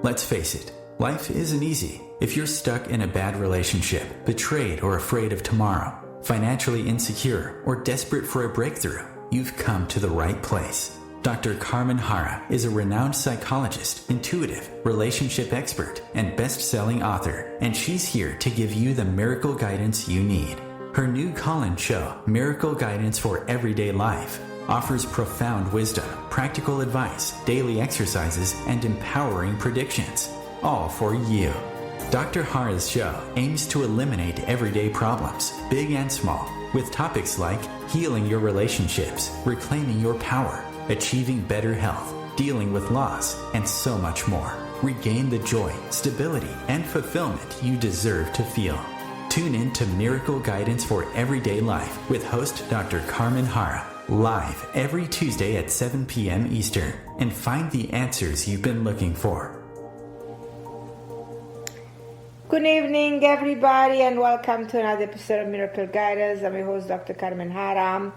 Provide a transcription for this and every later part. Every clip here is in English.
Let's face it, life isn't easy. If you're stuck in a bad relationship, betrayed or afraid of tomorrow, financially insecure, or desperate for a breakthrough, you've come to the right place. Dr. Carmen Harra is a renowned psychologist, intuitive, relationship expert, and best-selling author, and she's here to give you the miracle guidance you need. Her new call-in show, Miracle Guidance for Everyday Life, offers profound wisdom, practical advice, daily exercises, and empowering predictions, all for you. Dr. Harra's show aims to eliminate everyday problems, big and small, with topics like healing your relationships, reclaiming your power, achieving better health, dealing with loss, and so much more. Regain the joy, stability, and fulfillment you deserve to feel. Tune in to Miracle Guidance for Everyday Life with host Dr. Carmen Harra, live every Tuesday at 7 p.m. Eastern, and find the answers you've been looking for. Good evening, everybody, and welcome to another episode of Miracle Guidance. I'm your host, Dr. Carmen Harra.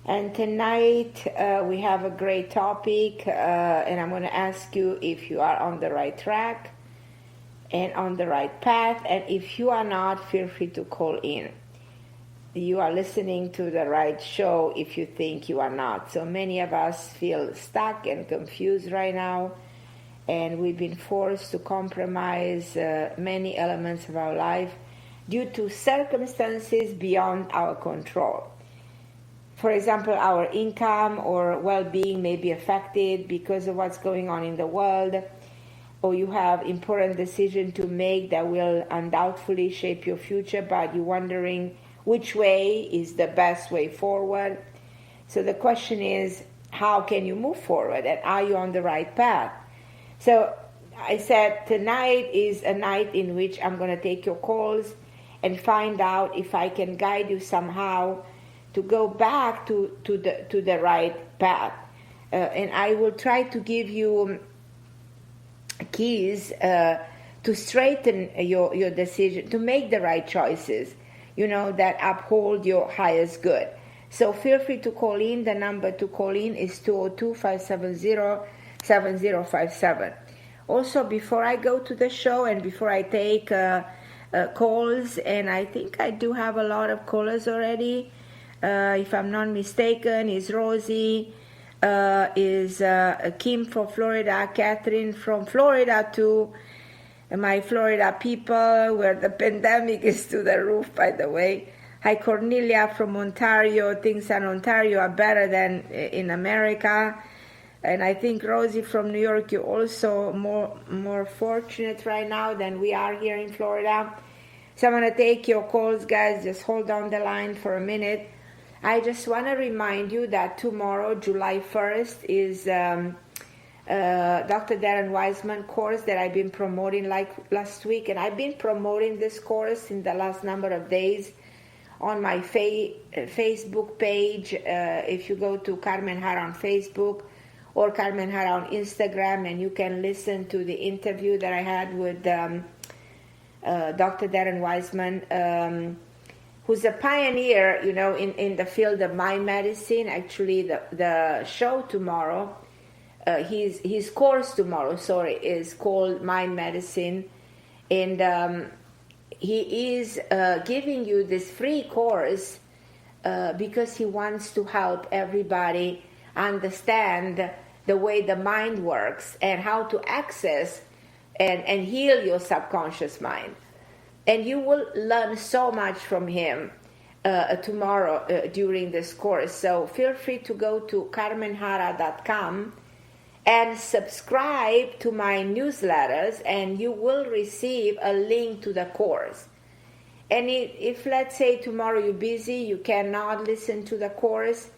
And tonight we have a great topic, and I'm going to ask you if you are on the right track and on the right path. And if you are not, feel free to call in. You are listening to the right show if you think you are not. So many of us feel stuck and confused right now, and we've been forced to compromise many elements of our life due to circumstances beyond our control. For example, our income or well-being may be affected because of what's going on in the world, or you have important decisions to make that will undoubtedly shape your future, but you're wondering which way is the best way forward. So the question is, how can you move forward, and are you on the right path? So I said tonight is a night in which I'm going to take your calls and find out if I can guide you somehow to go back to the right path. And I will try to give you keys to straighten your decision, to make the right choices, that uphold your highest good. So feel free to call in. The number to call in is 202-570-7057. Also, before I go to the show and before I take calls, and I think I do have a lot of callers already, if I'm not mistaken, is Rosie, is Kim from Florida, Catherine from Florida, to my Florida people, where the pandemic is to the roof, by the way. Hi, Cornelia from Ontario. Things in Ontario are better than in America. And I think, Rosie from New York, you're also more fortunate right now than we are here in Florida. So I'm going to take your calls, guys. Just hold on the line for a minute. I just want to remind you that tomorrow, July 1st, is Dr. Darren Wiseman course that I've been promoting like last week. And I've been promoting this course in the last number of days on my Facebook page. If you go to Carmen Harra on Facebook or Carmen Harra on Instagram, and you can listen to the interview that I had with Dr. Darren Wiseman, who's a pioneer, in the field of mind medicine. Actually, the show tomorrow, his course tomorrow, is called Mind Medicine, and he is giving you this free course because he wants to help everybody understand the way the mind works and how to access and heal your subconscious mind. And you will learn so much from him tomorrow during this course. So feel free to go to carmenharra.com and subscribe to my newsletters, and you will receive a link to the course. And if let's say tomorrow you're busy, you cannot listen to the course,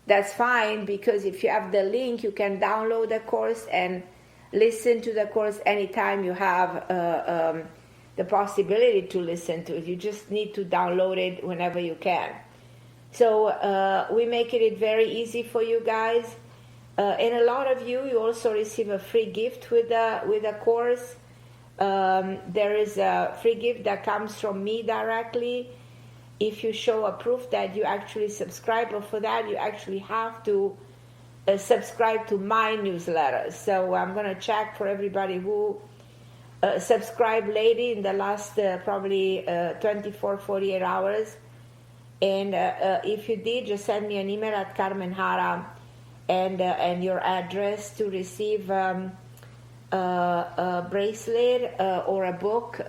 that's fine, because if you have the link, you can download the course and listen to the course anytime you have the possibility to listen to it. You just need to download it whenever you can. So we make it very easy for you guys. And a lot of you also receive a free gift with the course. There is a free gift that comes from me directly. If you show a proof that you actually subscribe, but for that you actually have to subscribe to my newsletter. So I'm going to check for everybody who subscribed lately in the last probably 24, 48 hours. And if you did, just send me an email at Carmen Harra and your address to receive a bracelet or a book.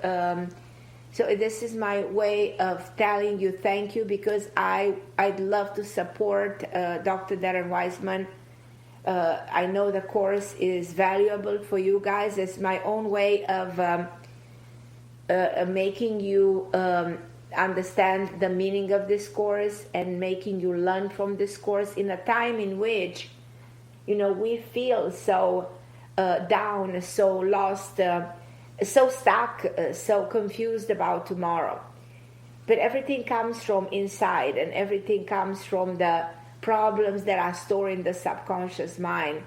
So this is my way of telling you thank you, because I'd love to support Dr. Darren Wiseman. I know the course is valuable for you guys. It's my own way of making you understand the meaning of this course and making you learn from this course in a time in which, we feel so down, so lost, so stuck, so confused about tomorrow. But everything comes from inside, and everything comes from the problems that are stored in the subconscious mind.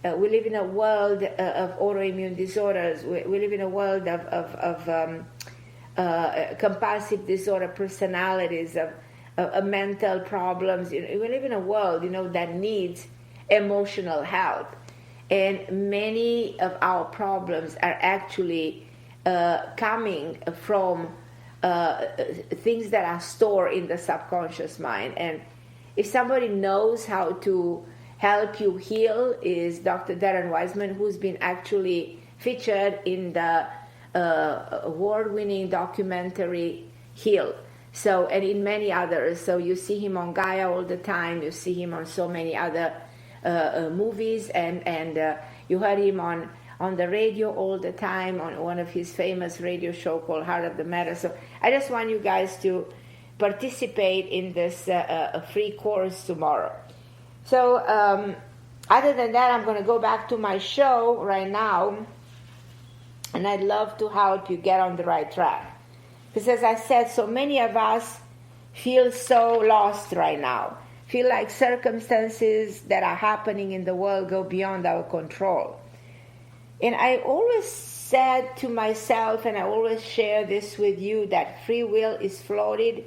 We live in a world of autoimmune disorders. We live in a world of compulsive disorder personalities, of mental problems. We live in a world, that needs emotional help. And many of our problems are actually coming from things that are stored in the subconscious mind. And if somebody knows how to help you heal, is Dr. Darren Wiseman, who's been actually featured in the award-winning documentary Heal. So, and in many others. So you see him on Gaia all the time. You see him on so many other movies, and you heard him on the radio all the time on one of his famous radio show called Heart of the Matter. So I just want you guys to participate in this free course tomorrow. So other than that, I'm going to go back to my show right now, and I'd love to help you get on the right track. Because as I said, so many of us feel so lost right now, feel like circumstances that are happening in the world go beyond our control. And I always said to myself, and I always share this with you, that free will is floated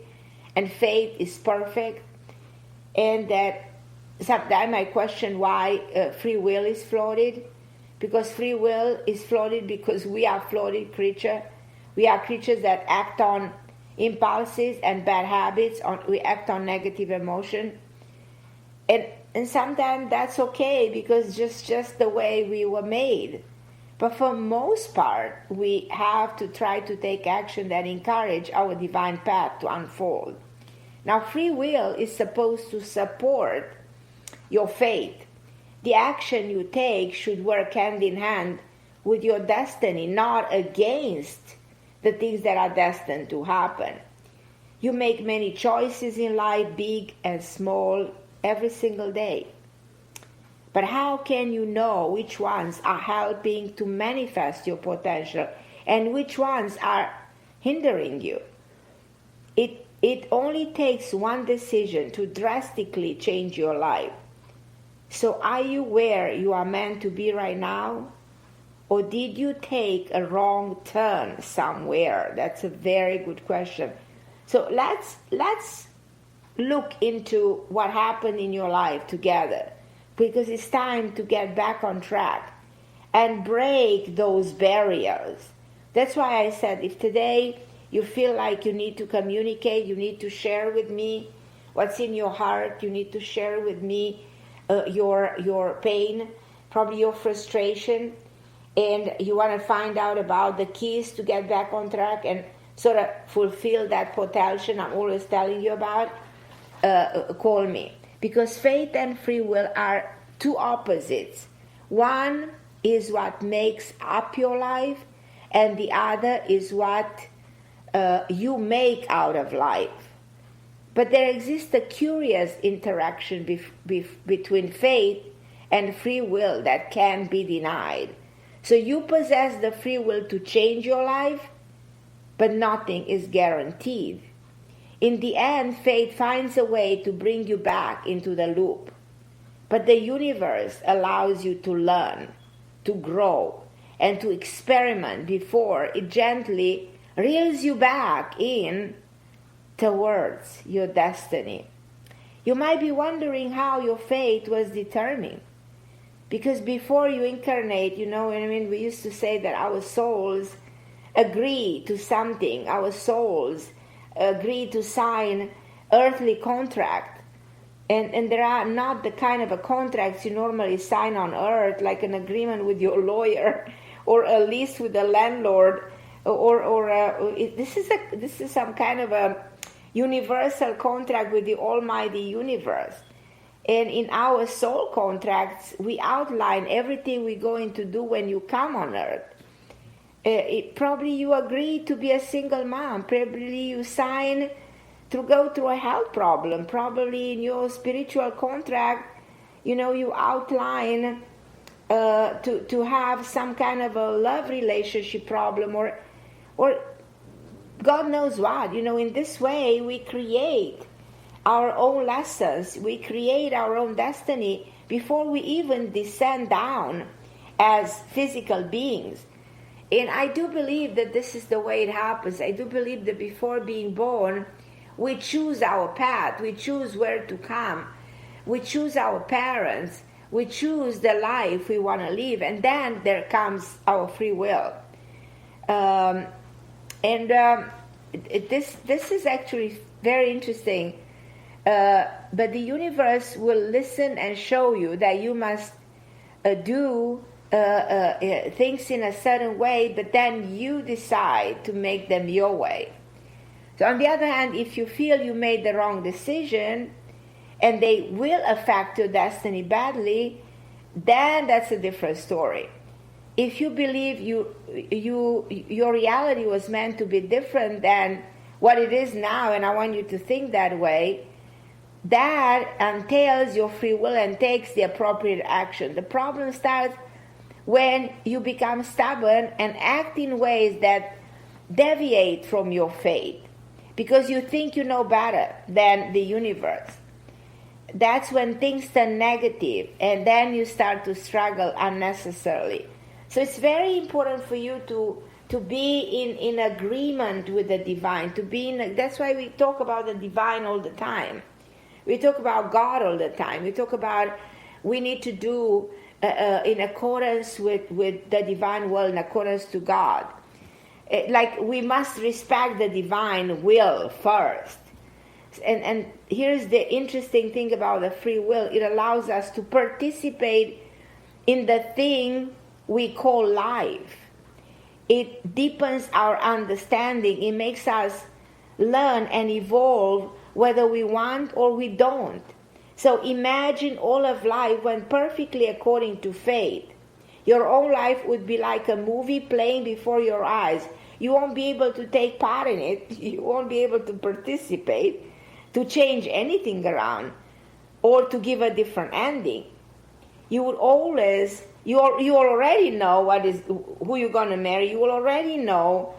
and fate is perfect. And that sometimes I question why free will is floated. Because free will is floated because we are floated creatures. We are creatures that act on impulses and bad habits. We act on negative emotion. And sometimes that's okay, because just the way we were made. But for most part, we have to try to take action that encourage our divine path to unfold. Now, free will is supposed to support your faith. The action you take should work hand in hand with your destiny, not against the things that are destined to happen. You make many choices in life, big and small, every single day. But how can you know which ones are helping to manifest your potential and which ones are hindering you? It only takes one decision to drastically change your life. So are you where you are meant to be right now? Or did you take a wrong turn somewhere? That's a very good question. So let's look into what happened in your life together, because it's time to get back on track and break those barriers. That's why I said, if today you feel like you need to communicate, you need to share with me what's in your heart, you need to share with me your pain, probably your frustration, and you want to find out about the keys to get back on track and sort of fulfill that potential I'm always telling you about, call me. Because faith and free will are two opposites. One is what makes up your life, and the other is what you make out of life. But there exists a curious interaction between faith and free will that can't be denied. So you possess the free will to change your life, but nothing is guaranteed. In the end, faith finds a way to bring you back into the loop. But the universe allows you to learn, to grow, and to experiment before it gently reels you back in towards your destiny. You might be wondering how your fate was determined. Because before you incarnate, you know what I mean, we used to say that our souls agree to something. Our souls agree to sign earthly contract. And there are not the kind of a contracts you normally sign on earth, like an agreement with your lawyer or a lease with the landlord, this is some kind of a universal contract with the almighty universe. And in our soul contracts, we outline everything we're going to do when you come on earth. Probably you agree to be a single mom. Probably you sign to go through a health problem. Probably in your spiritual contract, you know, you outline to have some kind of a love relationship problem or God knows what. You know, in this way we create our own lessons. We create our own destiny before we even descend down as physical beings. And I do believe that this is the way it happens. I do believe that before being born, we choose our path. We choose where to come. We choose our parents. We choose the life we want to live. And then there comes our free will. This is actually very interesting. But the universe will listen and show you that you must do things in a certain way, but then you decide to make them your way. So on the other hand, if you feel you made the wrong decision and they will affect your destiny badly, then that's a different story. If you believe your reality was meant to be different than what it is now, and I want you to think that way, that entails your free will and takes the appropriate action. The problem starts when you become stubborn and act in ways that deviate from your fate because you think you know better than the universe. That's when things turn negative, and then you start to struggle unnecessarily. So it's very important for you to be in agreement with the divine. That's why we talk about the divine all the time. We talk about God all the time. We talk about we need to do in accordance with the divine will, in accordance to God. Like we must respect the divine will first. And here's the interesting thing about the free will. It allows us to participate in the thing we call life. It deepens our understanding. It makes us learn and evolve whether we want or we don't. So imagine all of life went perfectly according to fate. Your own life would be like a movie playing before your eyes. You won't be able to take part in it. You won't be able to participate, to change anything around, or to give a different ending. You would always, you already know who you're going to marry. You will already know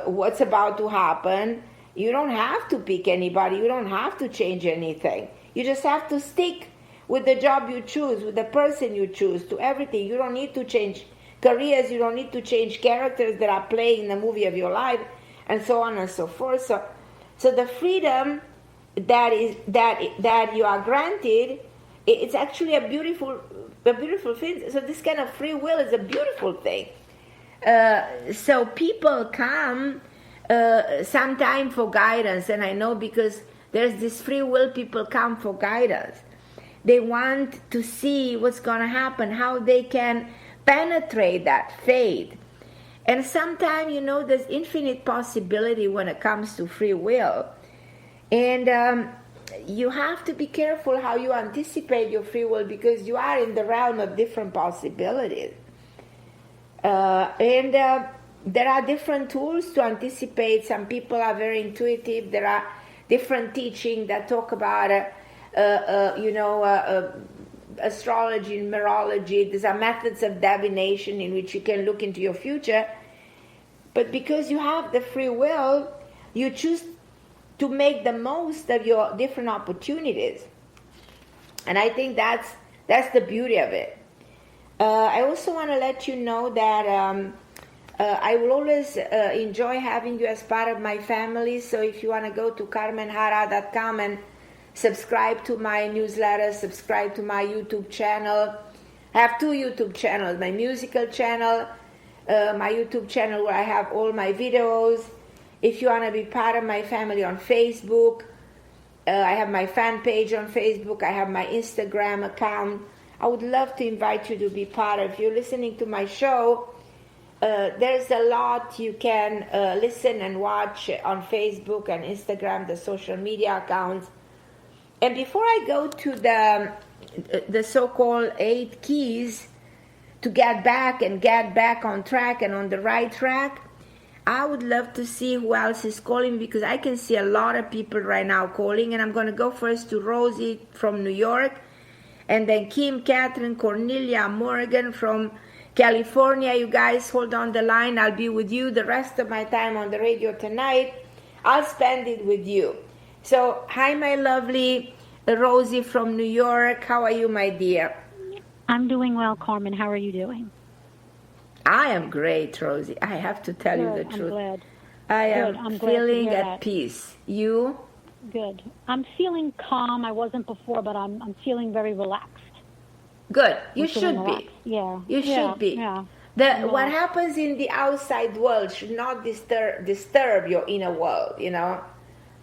what's about to happen. You don't have to pick anybody. You don't have to change anything. You just have to stick with the job you choose, with the person you choose, to everything. You don't need to change careers. You don't need to change characters that are playing the movie of your life, and so on and so forth. So the freedom that you are granted, it's actually a beautiful thing. So this kind of free will is a beautiful thing. So people come sometime for guidance, and I know because there's this free will, people come for guidance. They want to see what's going to happen, how they can penetrate that fate. And sometimes, there's infinite possibility when it comes to free will. And you have to be careful how you anticipate your free will, because you are in the realm of different possibilities. And there are different tools to anticipate. Some people are very intuitive. There are different teaching that talk about, astrology and numerology. These are methods of divination in which you can look into your future. But because you have the free will, you choose to make the most of your different opportunities. And I think that's the beauty of it. I also want to let you know that I will always enjoy having you as part of my family. So if you want to go to carmenharra.com and subscribe to my newsletter, subscribe to my YouTube channel. I have 2 YouTube channels, my musical channel, my YouTube channel where I have all my videos. If you want to be part of my family on Facebook, I have my fan page on Facebook, I have my Instagram account. I would love to invite you to be part of. If you're listening to my show, there's a lot you can listen and watch on Facebook and Instagram, the social media accounts. And before I go to the so-called 8 keys to get back on track and on the right track, I would love to see who else is calling, because I can see a lot of people right now calling. And I'm going to go first to Rosie from New York, and then Kim, Catherine, Cornelia, Morgan from California. You guys hold on the line. I'll be with you the rest of my time on the radio tonight. I'll spend it with you. So, hi, my lovely Rosie from New York. How are you, my dear? I'm doing well, Carmen. How are you doing? I am great, Rosie. I have to tell you the truth. I'm glad. I am feeling at peace. You? Good. I'm feeling calm. I wasn't before, but I'm feeling very relaxed. Good. You should be. Yeah. You should be. Yeah. What happens in the outside world should not disturb your inner world, you know.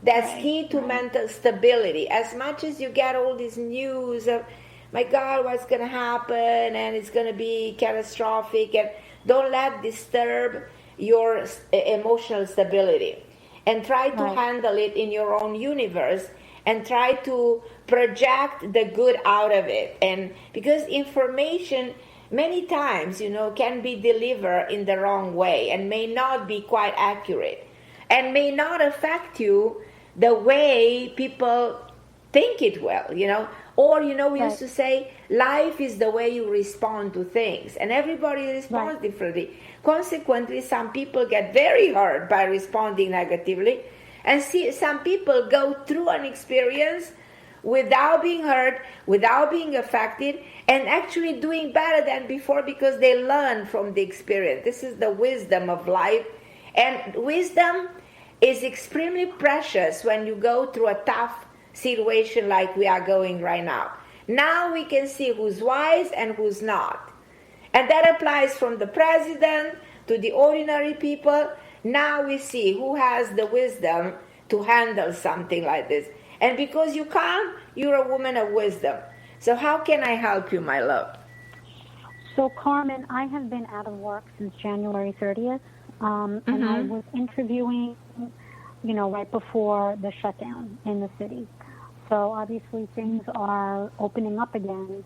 That's key to mental stability. As much as you get all this news of, my God, what's going to happen, and it's going to be catastrophic, and don't let disturb your emotional stability. And try to handle it in your own universe, and try to project the good out of it. And because information many times, you know, can be delivered in the wrong way and may not be quite accurate and may not affect you the way people think it will, you know. Or, you know, we used to say, life is the way you respond to things, and everybody responds differently. Consequently, some people get very hurt by responding negatively, and some people go through an experience without being hurt, without being affected, and actually doing better than before because they learn from the experience. This is the wisdom of life, and wisdom is extremely precious when you go through a tough situation like we are going right now. Now we can see who's wise and who's not. And that applies from the president to the ordinary people. Now we see who has the wisdom to handle something like this. And because you can't, you're a woman of wisdom. So how can I help you, my love? So, Carmen, I have been out of work since January 30th. And I was interviewing, you know, right before the shutdown in the city. So obviously things are opening up again,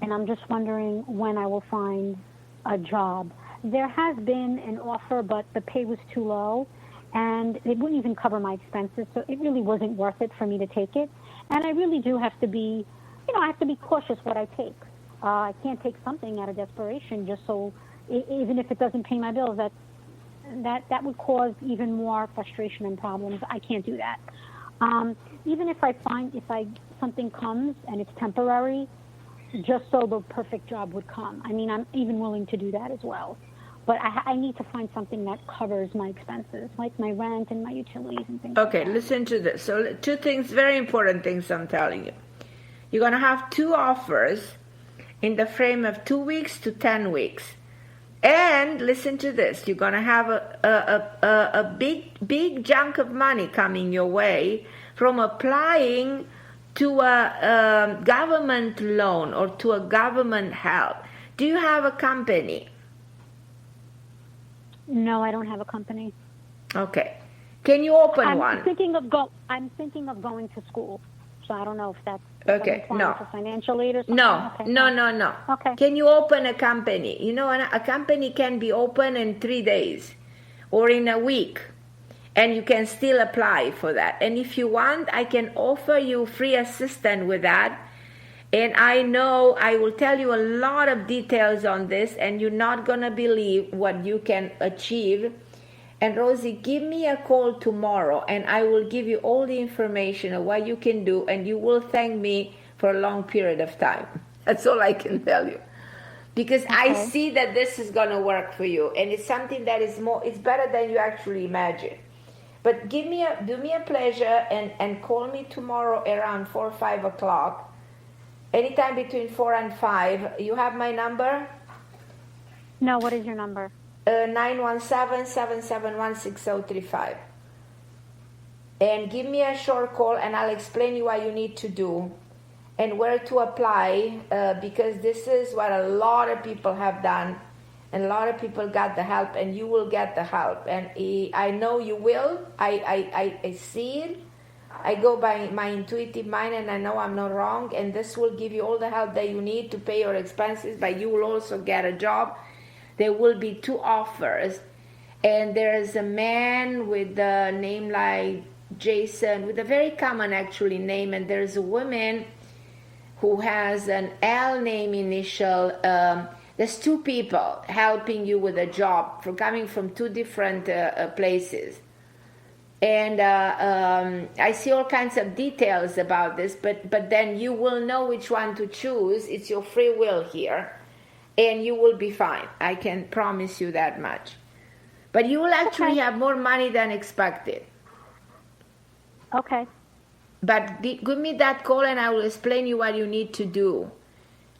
and I'm just wondering when I will find a job. There has been an offer, but the pay was too low, and it wouldn't even cover my expenses, so it really wasn't worth it for me to take it. And I really do have to be, you know, I have to be cautious what I take. I can't take something out of desperation just so, even if it doesn't pay my bills, that would cause even more frustration and problems. I can't do that. Even if something comes and it's temporary, just so the perfect job would come. I mean, I'm even willing to do that as well. But I need to find something that covers my expenses, like my rent and my utilities and things like that. Listen to this. So 2 things, very important things I'm telling you. You're going to have 2 offers in the frame of 2 weeks to 10 weeks. And listen to this, you're going to have a big chunk of money coming your way from applying to a government loan or to a government help. Do you have a company? No, I don't have a company. Okay. Can you open one? I'm thinking of going to school. So I don't know if that's for financial aid or something. No. Okay. Can you open a company? You know, a company can be open in 3 days or in a week, and you can still apply for that. And if you want, I can offer you free assistance with that. And I know I will tell you a lot of details on this, and you're not going to believe what you can achieve. And Rosie, give me a call tomorrow, and I will give you all the information of what you can do, and you will thank me for a long period of time. That's all I can tell you. Because I see that this is going to work for you, and it's something that is it's better than you actually imagine. But do me a pleasure and call me tomorrow around 4 or 5 o'clock. Anytime between 4 and 5. You have my number? No, what is your number? 917-771-6035. And give me a short call and I'll explain you what you need to do and where to apply, because this is what a lot of people have done, and a lot of people got the help, and you will get the help. And I know you will. I see it. I go by my intuitive mind, and I know I'm not wrong, and this will give you all the help that you need to pay your expenses, but you will also get a job. There will be 2 offers, and there is a man with a name like Jason, with a very common actually name, and there's a woman who has an L name initial. There's 2 people helping you with a job coming from 2 different places. And I see all kinds of details about this, but then you will know which one to choose. It's your free will here, and you will be fine. I can promise you that much. But you will actually have more money than expected. Okay. But give me that call and I will explain you what you need to do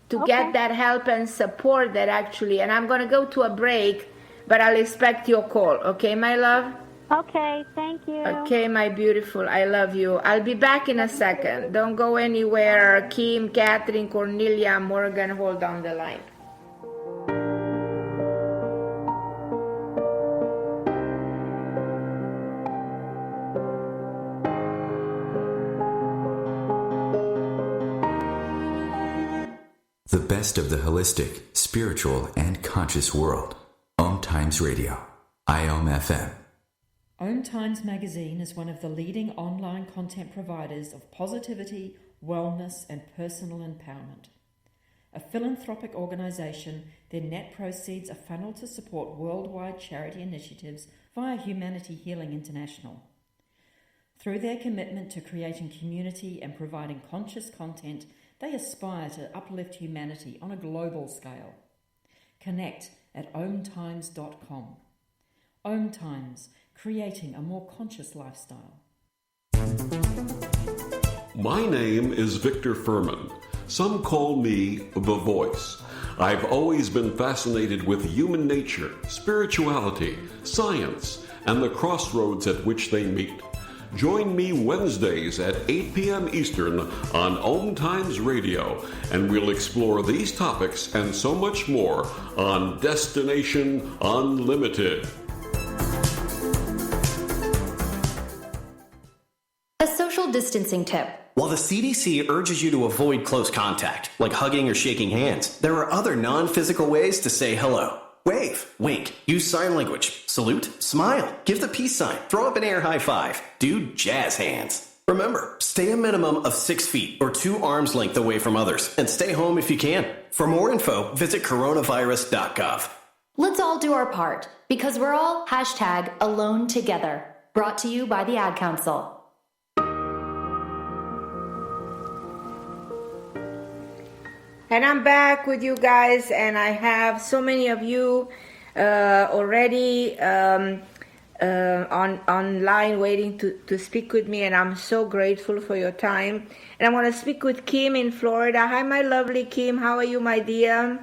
to get that help and support that actually. And I'm going to go to a break, but I'll expect your call. Okay, my love? Okay, thank you. Okay, my beautiful. I love you. I'll be back in a second. Don't go anywhere. Kim, Catherine, Cornelia, Morgan, hold on the line. The best of the holistic, spiritual, and conscious world. OMTimes Radio. IOM FM. OMTimes magazine is one of the leading online content providers of positivity, wellness, and personal empowerment. A philanthropic organisation, their net proceeds are funneled to support worldwide charity initiatives via Humanity Healing International. Through their commitment to creating community and providing conscious content, they aspire to uplift humanity on a global scale. Connect at omtimes.com. OMTimes, creating a more conscious lifestyle. My name is Victor Furman. Some call me The Voice. I've always been fascinated with human nature, spirituality, science, and the crossroads at which they meet. Join me Wednesdays at 8 p.m. Eastern on OMTimes Radio, and we'll explore these topics and so much more on Destination Unlimited. A social distancing tip. While the CDC urges you to avoid close contact, like hugging or shaking hands, there are other non-physical ways to say hello. Wave, wink, use sign language, salute, smile, give the peace sign, throw up an air high five, do jazz hands. Remember, stay a minimum of 6 feet or 2 arms length away from others, and stay home if you can. For more info, visit coronavirus.gov. Let's all do our part, because we're all #alone together. Brought to you by the Ad Council. And I'm back with you guys, and I have so many of you already online waiting to speak with me, and I'm so grateful for your time. And I want to speak with Kim in Florida. Hi, my lovely Kim. How are you, my dear?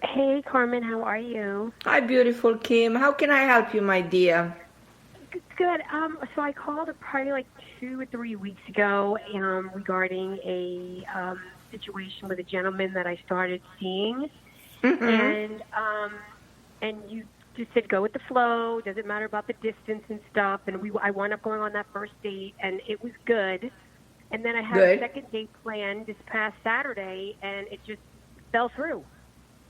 Hey, Carmen. How are you? Hi, beautiful Kim. How can I help you, my dear? Good. So I called probably like 2 or 3 weeks ago regarding a situation with a gentleman that I started seeing, and you just said go with the flow. Doesn't matter about the distance and stuff. And I wound up going on that first date, and it was good. And then I had a second date planned this past Saturday, and it just fell through.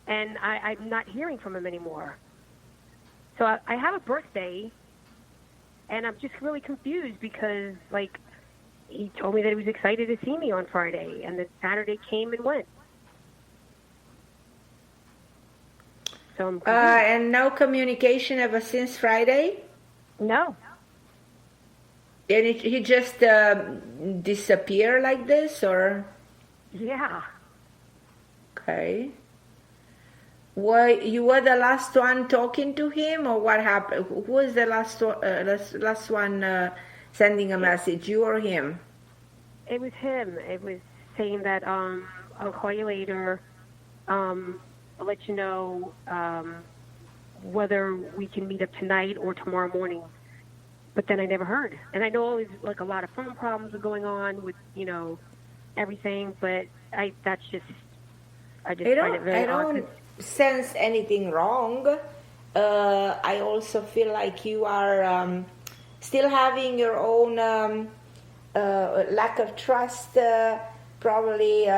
And I'm not hearing from him anymore. So I have a birthday, and I'm just really confused because, like, he told me that he was excited to see me on Friday, and then Saturday came and went. So I'm and no communication ever since Friday? No. And he just disappeared like this, or? Yeah. Okay. you were the last one talking to him, or what happened? Who was the last one sending a message, you or him? It was him. It was saying that I'll call you later. I'll let you know whether we can meet up tonight or tomorrow morning. But then I never heard. And I know always like a lot of phone problems are going on with, everything, but I just find it very odd. I don't sense anything wrong. I also feel like you are still having your own lack of trust, probably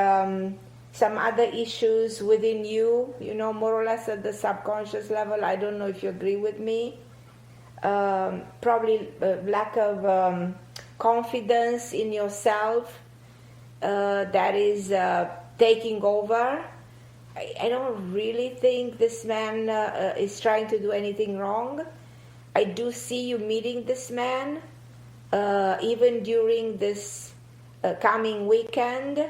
some other issues within you, more or less at the subconscious level. I don't know if you agree with me. Probably lack of confidence in yourself that is taking over. I don't really think this man is trying to do anything wrong. I do see you meeting this man even during this coming weekend.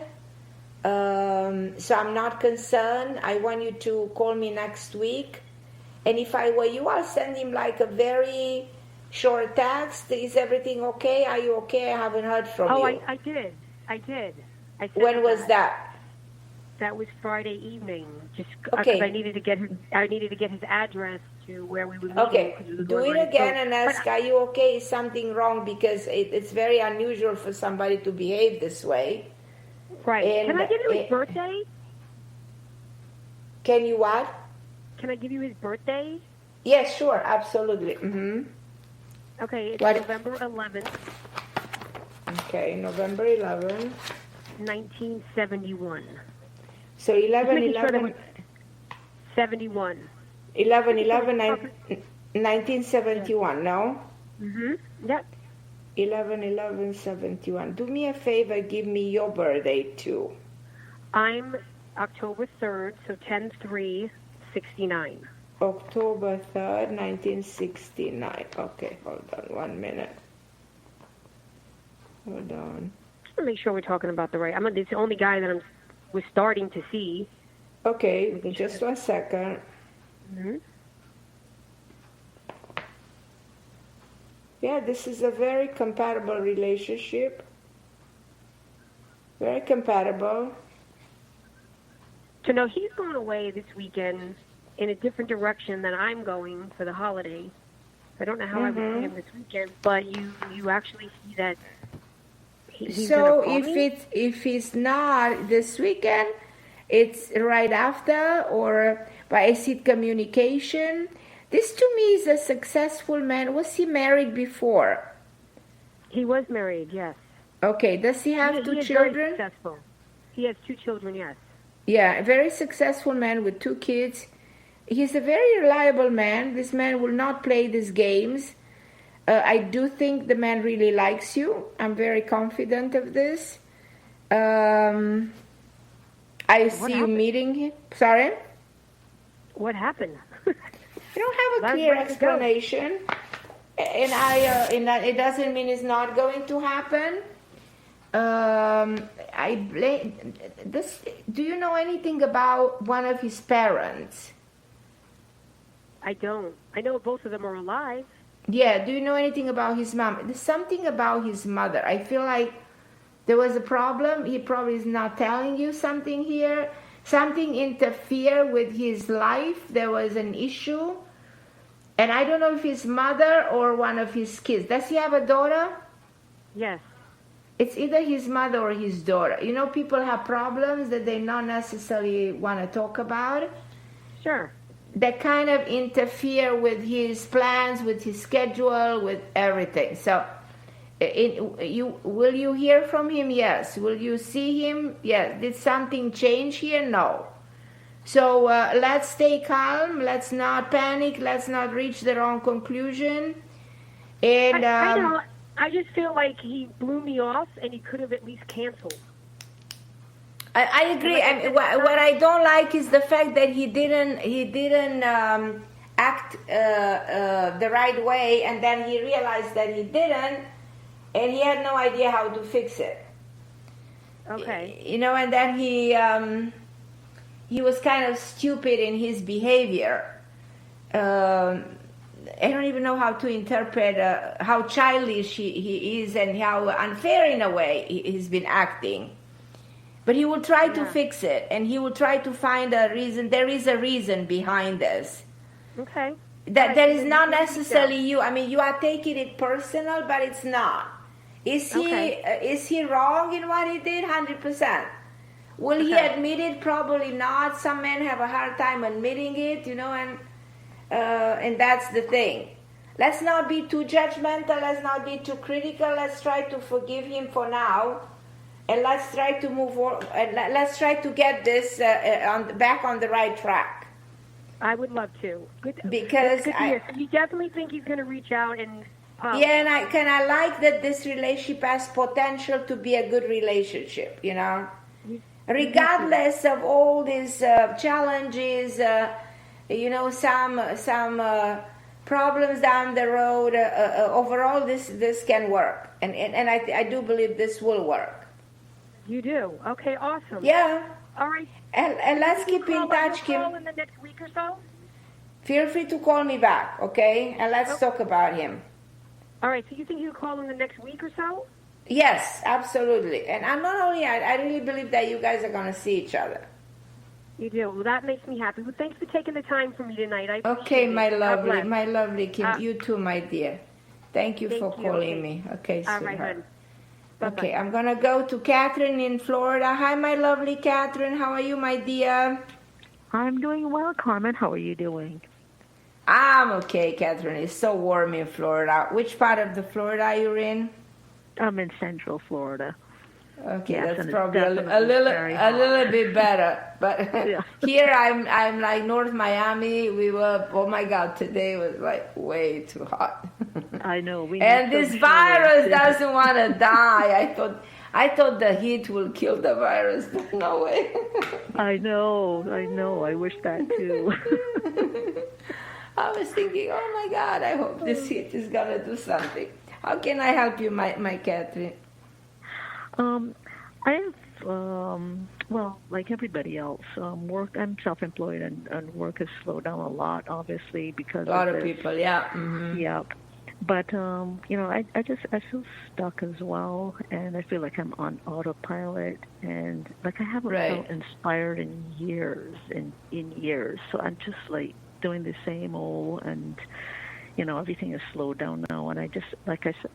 So I'm not concerned. I want you to call me next week. And if I were you, I'll send him like a very short text. Is everything okay? Are you okay? I haven't heard from you. Oh, I did. I sent when was that? That was Friday evening. Just okay. I needed to get his address to where we would meet. Okay, do it again and ask, are you okay? Is something wrong? Because it's very unusual for somebody to behave this way. Right. And can I give you his birthday? Can you what? Can I give you his birthday? Yes, sure, absolutely. Mm-hmm. Okay, it's November 11th. Okay, November 11th. 1971. So 11/11. 71. 11/11, 1971. No. Yep. 11/11/71. Do me a favor. Give me your birthday too. I'm October 3rd, so 10/3/69. October 3rd, 1969. Okay, hold on 1 minute. Hold on. Just to make sure we're talking about the right. It's the only guy that we're starting to see. Okay, just 1 second. Yeah, this is a very compatible relationship. Very compatible. So now he's going away this weekend in a different direction than I'm going for the holiday. I don't know how I would see him this weekend, but you actually see that he's so gonna call me? if it's not this weekend, it's right after, or by acid communication. This to me is a successful man. Was he married before? He was married, yes. Okay, does he have two children? Very successful. He has 2 children, yes. Yeah, a very successful man with 2 kids. He's a very reliable man. This man will not play these games. I do think the man really likes you. I'm very confident of this. I see you meeting him. Sorry? What happened? I don't have a clear explanation. And it doesn't mean it's not going to happen. I blame this. Do you know anything about one of his parents? I don't. I know both of them are alive. Yeah, do you know anything about his mom? There's something about his mother. I feel like there was a problem. He probably is not telling you something here. Something interfered with his life. There was an issue. And I don't know if his mother or one of his kids. Does he have a daughter? Yes. It's either his mother or his daughter. You know, people have problems that they not necessarily want to talk about. Sure. That kind of interfere with his plans, with his schedule, with everything. So, will you hear from him? Yes. Will you see him? Yes. Did something change here? No. So let's stay calm. Let's not panic. Let's not reach the wrong conclusion. And I know. I just feel like he blew me off, and he could have at least canceled. I agree. What I don't like is the fact that he didn't act the right way, and then he realized that he didn't, and he had no idea how to fix it. Okay. You know, and then he he was kind of stupid in his behavior. I don't even know how to interpret how childish he is and how unfair in a way he's been acting. But he will try to fix it, and he will try to find a reason. There is a reason behind this. Okay. That is not necessarily you. I mean, you are taking it personal, but it's not. Is he wrong in what he did? 100%. Will he admit it? Probably not. Some men have a hard time admitting it, and that's the thing. Let's not be too judgmental. Let's not be too critical. Let's try to forgive him for now, and let's try to move on. Let's try to get this back on the right track. I would love to. Because so you definitely think he's going to reach out and. Yeah, and I like that this relationship has potential to be a good relationship. Regardless of all these challenges. Some problems down the road. Overall, this can work, and I do believe this will work. You do? Okay, awesome. Yeah. All right. And let's keep in touch, Kim. Call in the next week or so. Feel free to call me back, okay? And let's talk about him. All right. So you think you'll call in the next week or so? Yes, absolutely. And I'm not only. I really believe that you guys are going to see each other. You do. Well, that makes me happy. Well, thanks for taking the time for me tonight. I appreciate Okay, it. my lovely Kim. You too, my dear. Thank you for calling me. Okay, all sweetheart. right, honey. Okay, I'm going to go to Catherine in Florida. Hi, my lovely Catherine. How are you, my dear? I'm doing well, Carmen. How are you doing? I'm okay, Catherine. It's so warm in Florida. Which part of the Florida are you in? I'm in Central Florida. Okay, yes, that's probably a little bit better. But here I'm like North Miami. We were, oh my God, today was like way too hot. I know. And this virus doesn't want to die. I thought the heat will kill the virus, but no way. I know. I wish that too. I was thinking, oh my God, I hope this heat is gonna do something. How can I help you, my Catherine? Well, like everybody else, work. I'm self-employed, and work has slowed down a lot, obviously, because a lot of people, yeah. Mm-hmm. Yeah. But I feel stuck as well, and I feel like I'm on autopilot, and like I haven't felt inspired in years. So I'm just like doing the same old, and everything is slowed down now, and I just, like I said,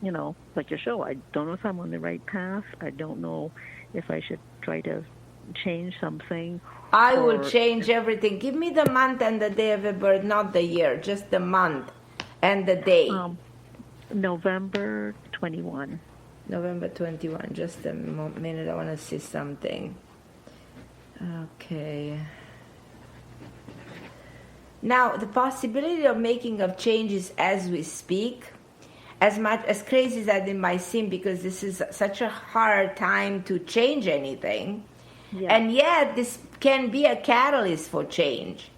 like your show, I don't know if I'm on the right path. I don't know if I should try to change something. I will change everything. Give me the month and the day of the birth, not the year, just the month and the day. November 21. November 21. Just a minute. I want to see something. Okay. Now, the possibility of making of changes as we speak, as crazy as that it might seem, because this is such a hard time to change anything, and yet this can be a catalyst for change.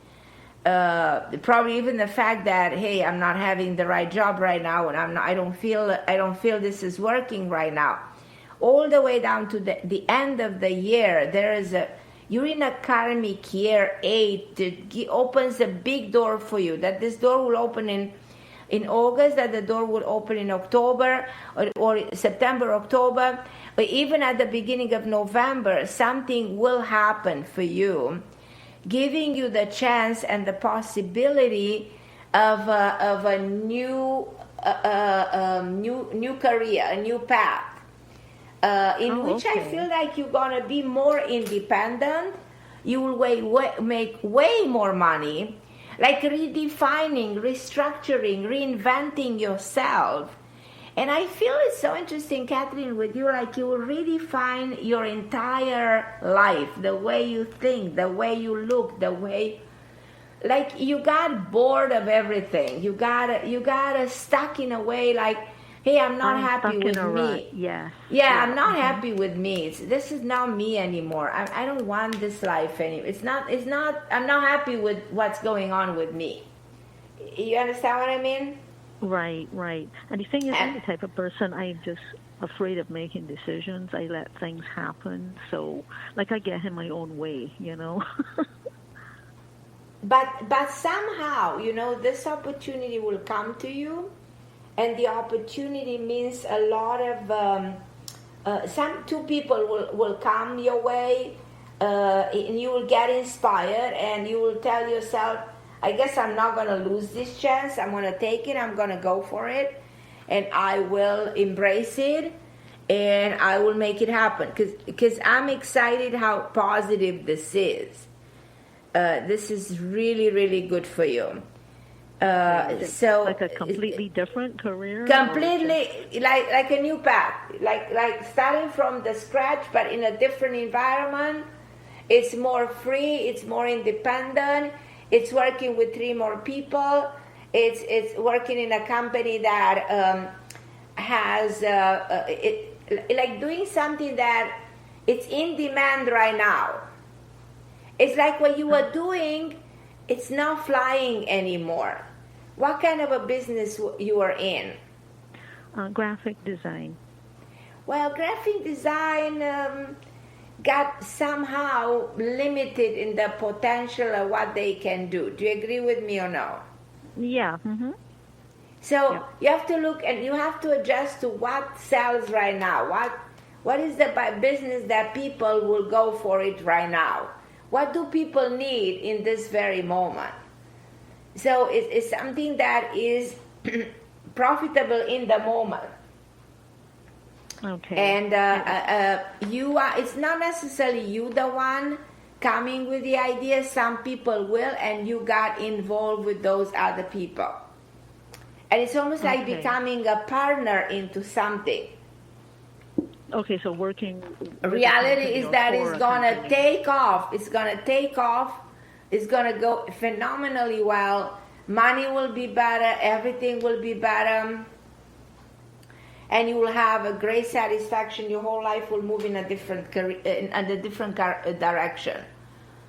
Probably even the fact that, hey, I'm not having the right job right now, and I don't feel this is working right now. All the way down to the end of the year, you're in a karmic year 8. It opens a big door for you. That this door will open in August, that the door will open in October or September, October, or even at the beginning of November, something will happen for you, giving you the chance and the possibility of a new career, a new path. In which I feel like you're going to be more independent. You will make way more money, like redefining, restructuring, reinventing yourself. And I feel it's so interesting, Catherine, with you, like you will redefine your entire life, the way you think, the way you look, the way, like you got bored of everything. You got stuck in a way like, hey, I'm not happy with me. Yeah, I'm not happy with me. This is not me anymore. I don't want this life anymore. It's not. I'm not happy with what's going on with me. You understand what I mean? Right. And the thing is, I'm the type of person, I'm just afraid of making decisions. I let things happen. So, like, I get in my own way, but somehow, this opportunity will come to you, and the opportunity means a lot of two people will come your way, and you will get inspired, and you will tell yourself, I guess I'm not going to lose this chance. I'm going to take it. I'm going to go for it, and I will embrace it, and I will make it happen, because I'm excited how positive this is. This is really, really good for you. So like a completely different career? Completely, like a new path, like starting from the scratch, but in a different environment. It's more free. It's more independent. It's working with 3 more people. It's working in a company that has like doing something that it's in demand right now. It's like what you were doing, it's not flying anymore. What kind of a business you are in? Graphic design. Well, graphic design got somehow limited in the potential of what they can do. Do you agree with me or no? Yeah. Mm-hmm. So you have to look, and you have to adjust to what sells right now. What is the business that people will go for it right now? What do people need in this very moment? So it's something that is profitable in the moment. Okay. And it's not necessarily you the one coming with the idea. Some people will, and you got involved with those other people. And it's almost like becoming a partner into something. Okay, so working. Reality is that it's gonna take off. It's gonna take off. It's gonna go phenomenally well. Money will be better. Everything will be better. And you will have a great satisfaction. Your whole life will move in a different direction.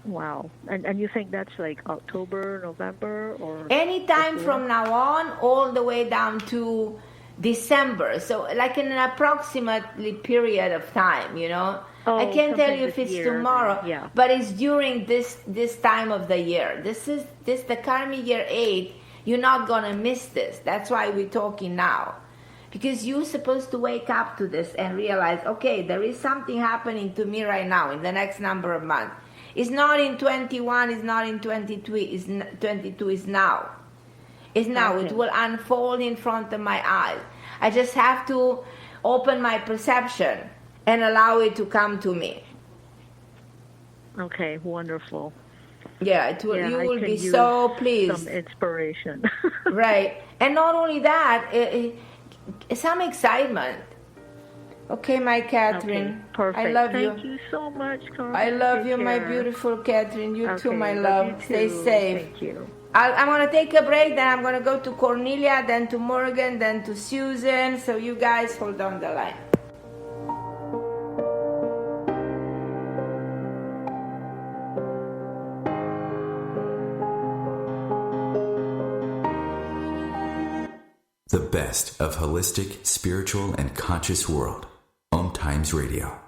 Wow. And you think that's like October, November, or anytime from now on, all the way down to December. So like in an approximately period of time, I can't tell you if it's tomorrow, but it's during this time of the year. This the Carmen year 8. You're not gonna miss this. That's why we're talking now. Because you're supposed to wake up to this and realize, okay, there is something happening to me right now in the next number of months. It's not in 21, it's not in 22, it's 22, it's now. It's now. Okay. It will unfold in front of my eyes. I just have to open my perception and allow it to come to me. Okay, wonderful. Yeah, it will. You will be so pleased. Some inspiration. Right. And not only that, some excitement. Okay, my Catherine. Okay, perfect. I love you. Thank you so much, Carmen. I love you, my beautiful Catherine. You too, my love. Stay safe. Thank you. I'm going to take a break, then I'm going to go to Cornelia, then to Morgan, then to Susan. So you guys hold on the line. The best of holistic, spiritual, and conscious world. OMTimes Radio.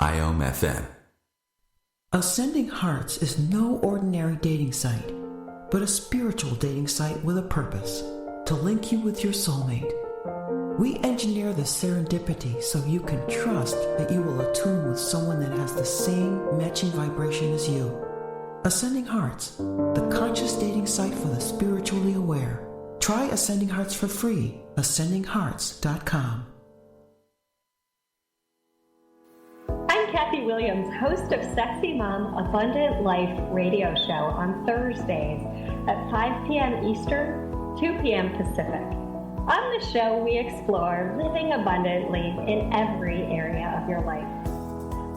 IOM FM. Ascending Hearts is no ordinary dating site, but a spiritual dating site with a purpose, to link you with your soulmate. We engineer the serendipity so you can trust that you will attune with someone that has the same matching vibration as you. Ascending Hearts, the conscious dating site for the spiritually aware. Try Ascending Hearts for free. AscendingHearts.com. I'm Kathy Williams, host of Sexy Mom Abundant Life radio show on Thursdays at 5 p.m. Eastern, 2 p.m. Pacific. On the show, we explore living abundantly in every area of your life.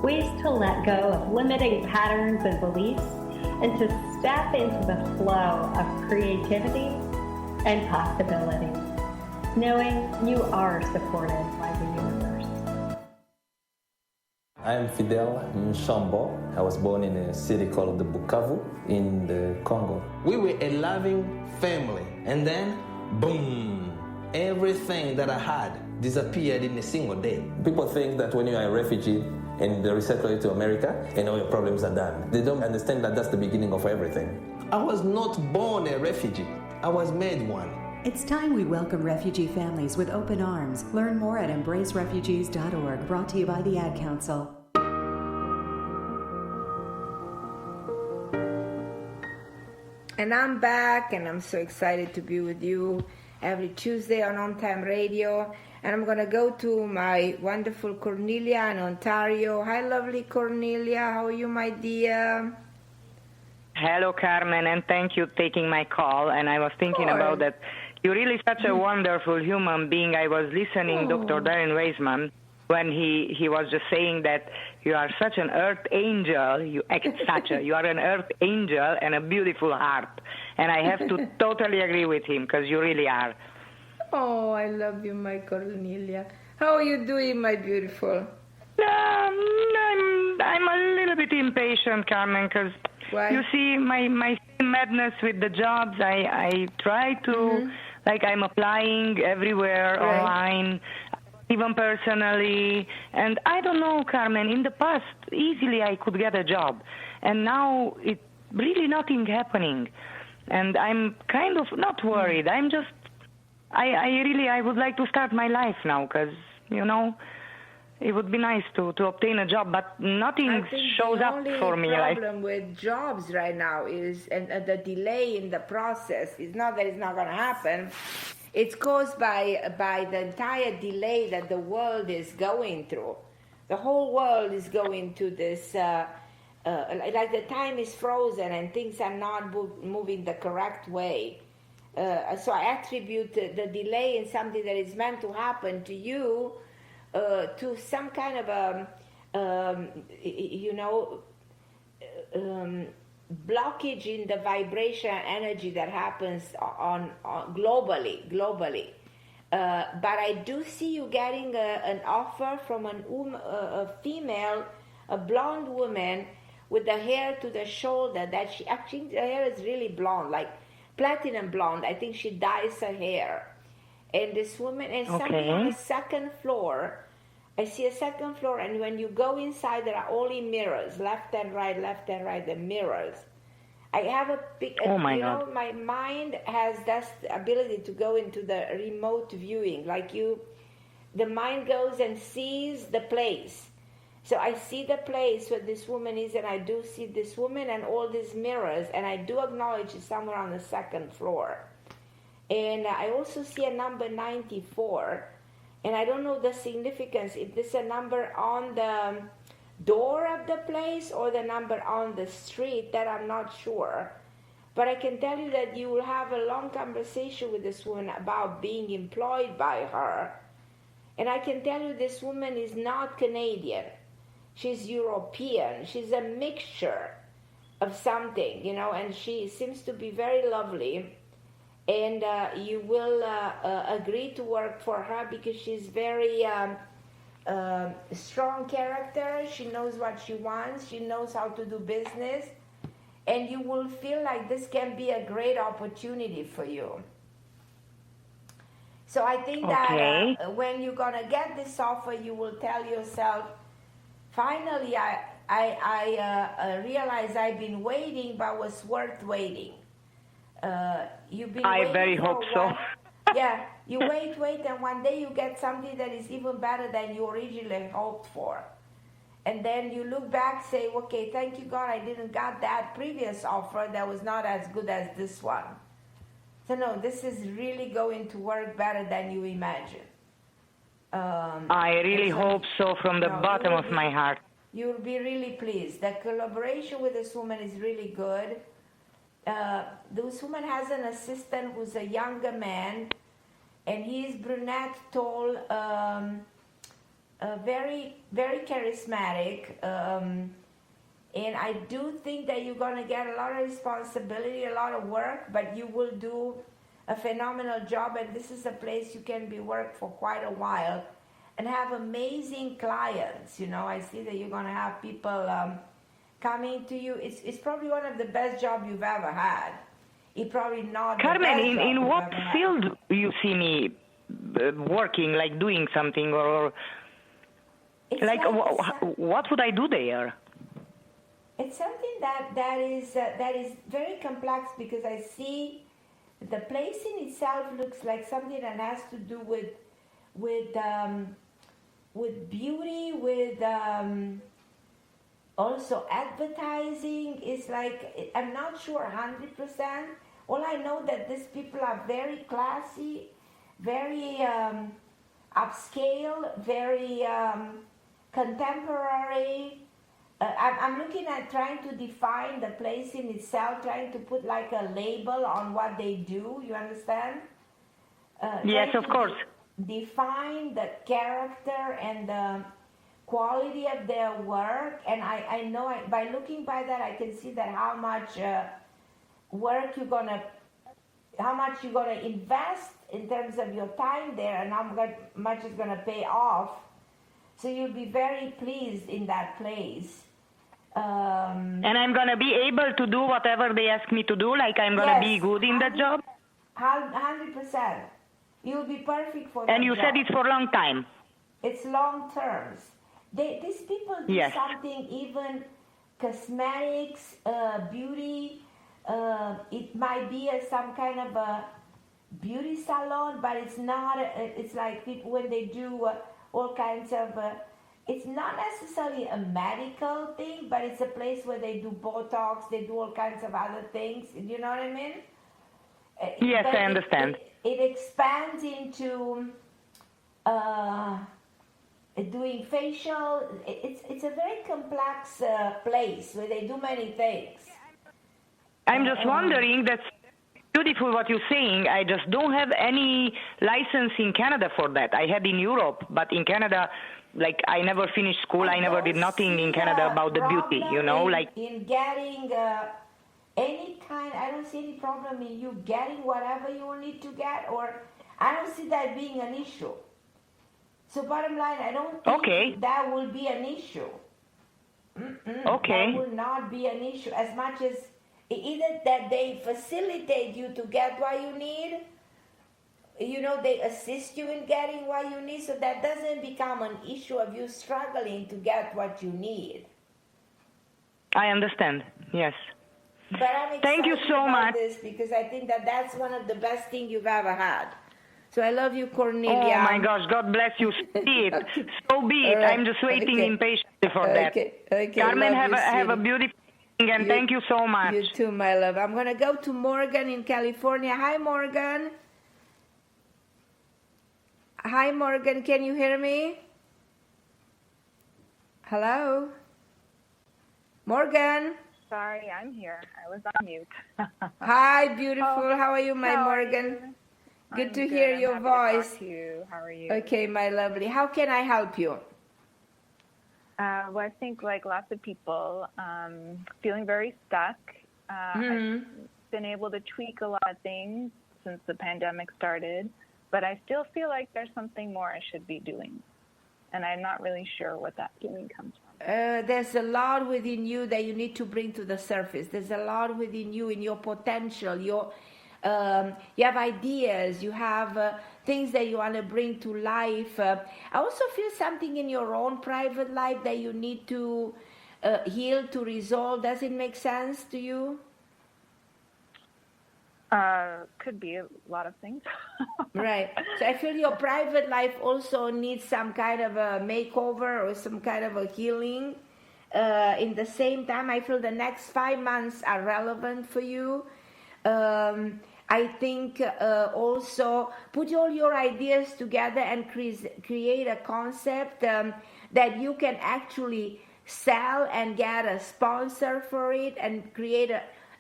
Ways to let go of limiting patterns and beliefs and to step into the flow of creativity and possibility, knowing you are supported by the universe. I am Fidel Nshambo. I was born in a city called the Bukavu in the Congo. We were a loving family, and then, boom, everything that I had disappeared in a single day. People think that when you are a refugee and they resettle you to America, and all your problems are done. They don't understand that that's the beginning of everything. I was not born a refugee. I was made one. It's time we welcome refugee families with open arms. Learn more at embracerefugees.org, brought to you by the Ad Council. And I'm back, and I'm so excited to be with you every Tuesday on OMTime Radio. And I'm going to go to my wonderful Cornelia in Ontario. Hi, lovely Cornelia. How are you, my dear? Hello, Carmen, and thank you for taking my call. And I was thinking about that. You're really such a wonderful human being. I was listening Dr. Darren Weisman when he was just saying that you are such an earth angel. You are an earth angel and a beautiful heart. And I have to totally agree with him because you really are. Oh, I love you, my Cornelia. How are you doing, my beautiful? I'm a little bit impatient, Carmen, because you see my madness with the jobs. I try to, like I'm applying everywhere online, even personally. And I don't know, Carmen, in the past, easily I could get a job. And now it's really nothing happening. And I'm kind of not worried. I'm just, I would like to start my life now because, you know, it would be nice to obtain a job, but nothing shows up for me. The only problem with jobs right now is, and the delay in the process, is not that it's not going to happen. It's caused by the entire delay that the world is going through. The whole world is going to this, like the time is frozen and things are not moving the correct way. So I attribute the delay in something that is meant to happen to you to some kind of blockage in the vibration energy that happens on globally. But I do see you getting an offer from a female, a blonde woman with the hair to the shoulder. That she actually, the hair is really blonde, like platinum blonde. I think she dyes her hair. And this woman, and something on the second floor. I see a second floor, and when you go inside, there are only mirrors, left and right, the mirrors. I have a big, God. My mind has this ability to go into the remote viewing, the mind goes and sees the place. So I see the place where this woman is, and I do see this woman and all these mirrors, and I do acknowledge it's somewhere on the second floor. And I also see a number 94, and I don't know the significance, if this is a number on the door of the place or the number on the street, that I'm not sure. But I can tell you that you will have a long conversation with this woman about being employed by her. And I can tell you this woman is not Canadian. She's European. She's a mixture of something, and she seems to be very lovely. And you will agree to work for her because she's very strong character. She knows what she wants. She knows how to do business. And you will feel like this can be a great opportunity for you. So I think that when you're going to get this offer, you will tell yourself, finally, I realized I've been waiting, but was worth waiting. You've been I very hope so. Yeah, you wait, and one day you get something that is even better than you originally hoped for. And then you look back, say, okay, thank you, God, I didn't got that previous offer that was not as good as this one. So no, this is really going to work better than you imagine. I really hope so from the bottom of my heart. You'll be really pleased. The collaboration with this woman is really good. This woman has an assistant who's a younger man, and he's brunette, tall, very, very charismatic. And I do think that you're going to get a lot of responsibility, a lot of work, but you will do a phenomenal job. And this is a place you can be worked for quite a while and have amazing clients. I see that you're going to have people coming to you. It's probably one of the best jobs you've ever had. It's probably not Carmen, in what field you see me working, like doing something or What would I do there? It's something that is very complex, because I see the place in itself looks like something that has to do with beauty, with also advertising. Is like, I'm not sure 100%. All I know that these people are very classy, very upscale, very contemporary. I'm looking at trying to define the place in itself, trying to put like a label on what they do. You understand? Yes, of course. Define the character and the quality of their work, and I know by looking by that I can see that how much work how much you're gonna invest in terms of your time there, and how much is gonna pay off. So you'll be very pleased in that place. And I'm gonna be able to do whatever they ask me to do. Like I'm gonna be good in that job. 100%. You'll be perfect for that. And you said it's for a long time. It's long terms. These people do something, even cosmetics, beauty. It might be some kind of a beauty salon, but it's not. It's like people when they do all kinds of. It's not necessarily a medical thing, but it's a place where they do Botox. They do all kinds of other things. You know what I mean? Yes, I understand. It expands into doing facial. It's a very complex place where they do many things. I'm just wondering, that's beautiful what you're saying. I just don't have any license in Canada for that. I had in Europe, but in Canada, like I never finished school. I never did nothing in Canada about the beauty, you know, in getting any kind. I don't see any problem in you getting whatever you will need to get, or I don't see that being an issue. So bottom line, I don't think that will be an issue. That will not be an issue, as much as either that they facilitate you to get what you need, you know, they assist you in getting what you need, so that doesn't become an issue of you struggling to get what you need. I understand, yes. But I'm excited Thank you so much. This, because I think that's one of the best things you've ever had. So I love you, Cornelia. Oh my gosh, God bless you. See it. So be it. I'm just waiting impatiently for that. Carmen, have a beautiful evening, and thank you so much. You too, my love. I'm going to go to Morgan in California. Hi, Morgan. Hi, Morgan. Can you hear me? Hello? Morgan? Sorry, I'm here. I was on mute. Hi, beautiful. How are you, my Morgan? Good to hear your voice. How are you? Okay, my lovely. How can I help you? Well, I think like lots of people, feeling very stuck. I've been able to tweak a lot of things since the pandemic started, but I still feel like there's something more I should be doing. And I'm not really sure what that feeling comes from. There's a lot within you that you need to bring to the surface. There's a lot within you, in your potential. You have ideas. You have things that you want to bring to life. I also feel something in your own private life that you need to heal, to resolve. Does it make sense to you? Could be a lot of things. Right. So I feel your private life also needs some kind of a makeover or some kind of a healing. In the same time, I feel the next 5 months are relevant for you. I think also put all your ideas together and create a concept that you can actually sell and get a sponsor for it, and create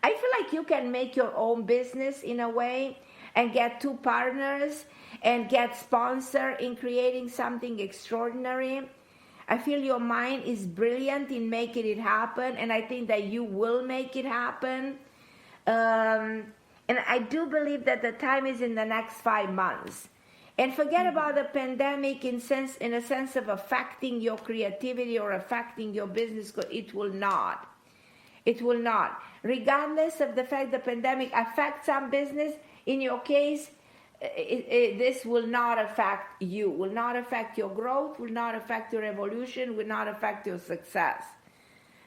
I feel like you can make your own business in a way and get 2 partners and get sponsor in creating something extraordinary. I feel your mind is brilliant in making it happen, and I think that you will make it happen. And I do believe that the time is in the next 5 months. And forget about the pandemic in a sense of affecting your creativity or affecting your business. It will not. It will not. Regardless of the fact the pandemic affects some business, in your case, this will not affect you, will not affect your growth, will not affect your evolution, will not affect your success.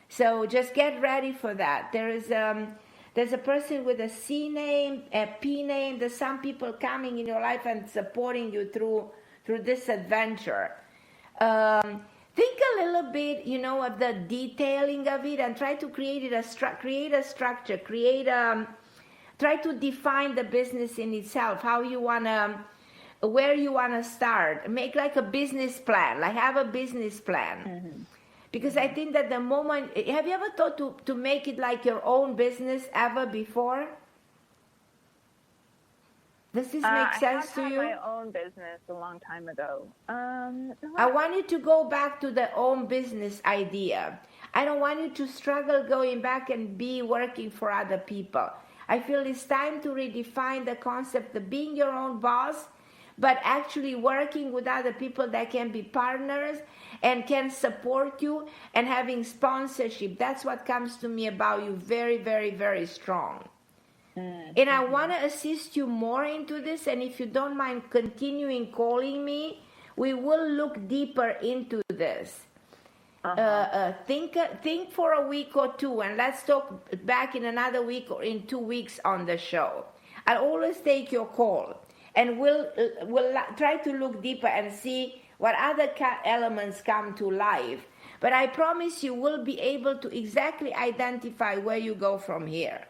So just get ready for that. There's a person with a C name, a P name. There's some people coming in your life and supporting you through this adventure. Think a little bit, of the detailing of it, and try to create a structure, try to define the business in itself, how you wanna, where you wanna start. Make like a business plan, like have a business plan. Mm-hmm. Because I think that the moment, have you ever thought to make it like your own business ever before? Does this make sense to you? I had my own business a long time ago. I want you to go back to the own business idea. I don't want you to struggle going back and be working for other people. I feel it's time to redefine the concept of being your own boss, but actually working with other people that can be partners and can support you, and having sponsorship. That's what comes to me about you very, very, very strong. Mm-hmm. And I want to assist you more into this, and if you don't mind continuing calling me, we will look deeper into this. Think for a week or two, and let's talk back in another week or in 2 weeks on the show. I'll always take your call, and we'll try to look deeper and see what other elements come to life. But I promise you will be able to exactly identify where you go from here.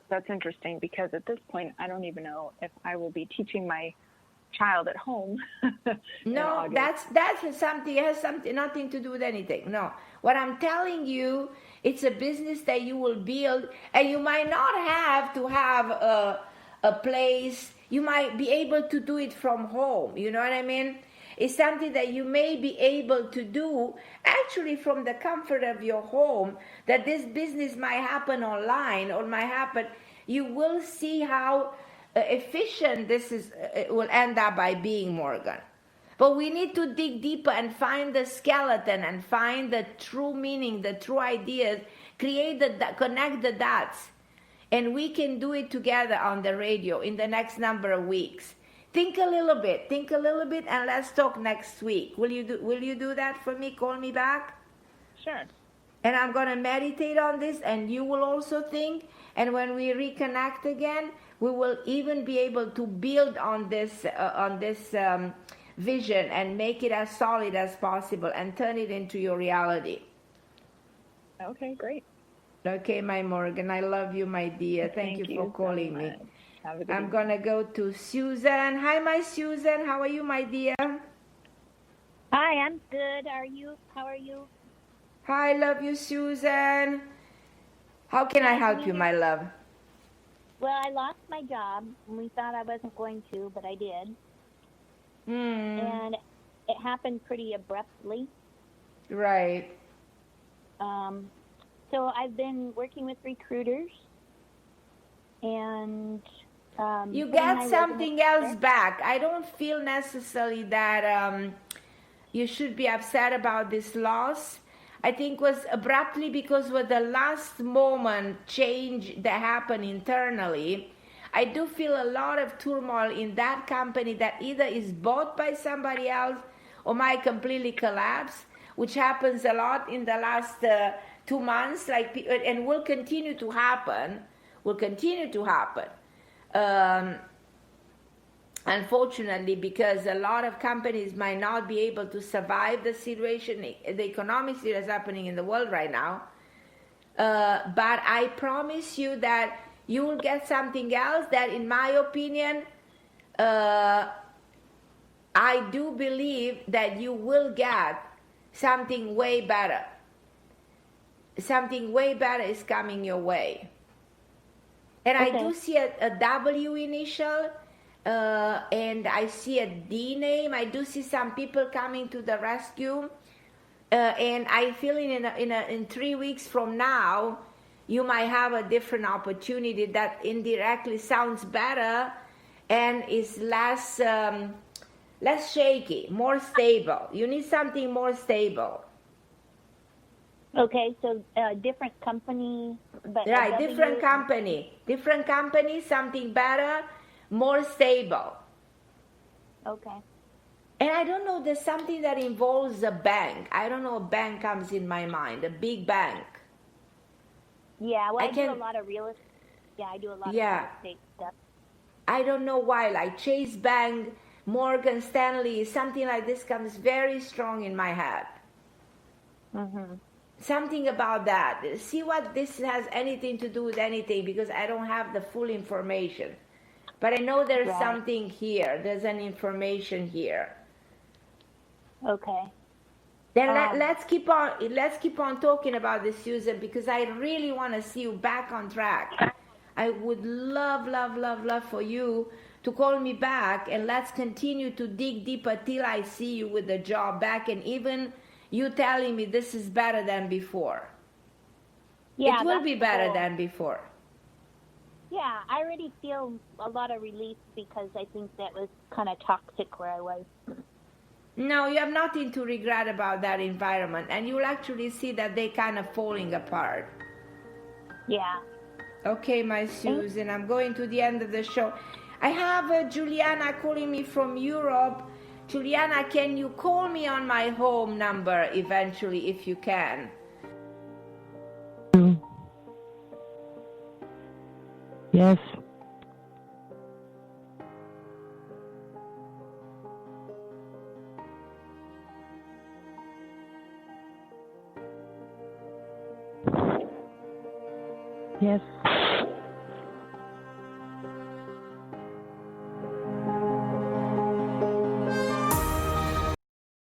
That's interesting, because at this point I don't even know if I will be teaching my child at home. No, that's something, it has nothing to do with anything. No, what I'm telling you, it's a business that you will build, and you might not have to have a place. You might be able to do it from home. You know what I mean? It's something that you may be able to do actually from the comfort of your home. That this business might happen online or might happen. You will see how efficient this will end up by being, Morgan. But we need to dig deeper and find the skeleton and find the true meaning, the true ideas, connect the dots. And we can do it together on the radio in the next number of weeks. Think a little bit, and let's talk next week. Will you do that for me? Call me back? Sure. And I'm going to meditate on this, and you will also think. And when we reconnect again, we will even be able to build on this vision and make it as solid as possible and turn it into your reality. Okay, great. Okay, my Morgan, I love you, my dear. Thank you for calling me. I'm going to go to Susan. Hi, my Susan. How are you, my dear? Hi, I'm good. How are you? Hi, love you, Susan. How can I help you, my love? Well, I lost my job, and we thought I wasn't going to, but I did. And it happened pretty abruptly. Right. So I've been working with recruiters, and you get something else back. I don't feel necessarily that you should be upset about this loss. I think was abruptly because with the last moment change that happened internally. I do feel a lot of turmoil in that company that either is bought by somebody else or might completely collapse, which happens a lot in the last 2 months, and will continue to happen. Unfortunately, because a lot of companies might not be able to survive the situation, the economic situation that's happening in the world right now. But I promise you that you will get something else that, in my opinion, I do believe that you will get something way better. Something way better is coming your way. And okay. I do see a W initial, and I see a D name. I do see some people coming to the rescue. And I feel in 3 weeks from now, you might have a different opportunity that indirectly sounds better and is less shaky, more stable. You need something more stable. Okay, so different company, but right, different company, something better, more stable. Okay. And I don't know, there's something that involves a bank. I don't know, a bank comes in my mind, a big bank. Yeah, well, I do a lot of real estate. Yeah, I do a lot of real estate stuff. I don't know why, like Chase Bank, Morgan Stanley, something like this comes very strong in my head. Mm-hmm. Something about that. See what this has anything to do with anything, because I don't have the full information. But I know there's something here. There's an information here. Okay. Then let's keep on talking about this, Susan, because I really want to see you back on track. I would love for you to call me back, and let's continue to dig deeper till I see you with the job back, and even you telling me this is better than before. Yeah, it will be better cool. than before. Yeah, I already feel a lot of relief because I think that was kind of toxic where I was. No, you have nothing to regret about that environment, and you'll actually see that they kind of falling apart. Yeah. Okay, my Susan, I'm going to the end of the show. I have Juliana calling me from Europe. Juliana, can you call me on my home number eventually if you can? Yes. Yes.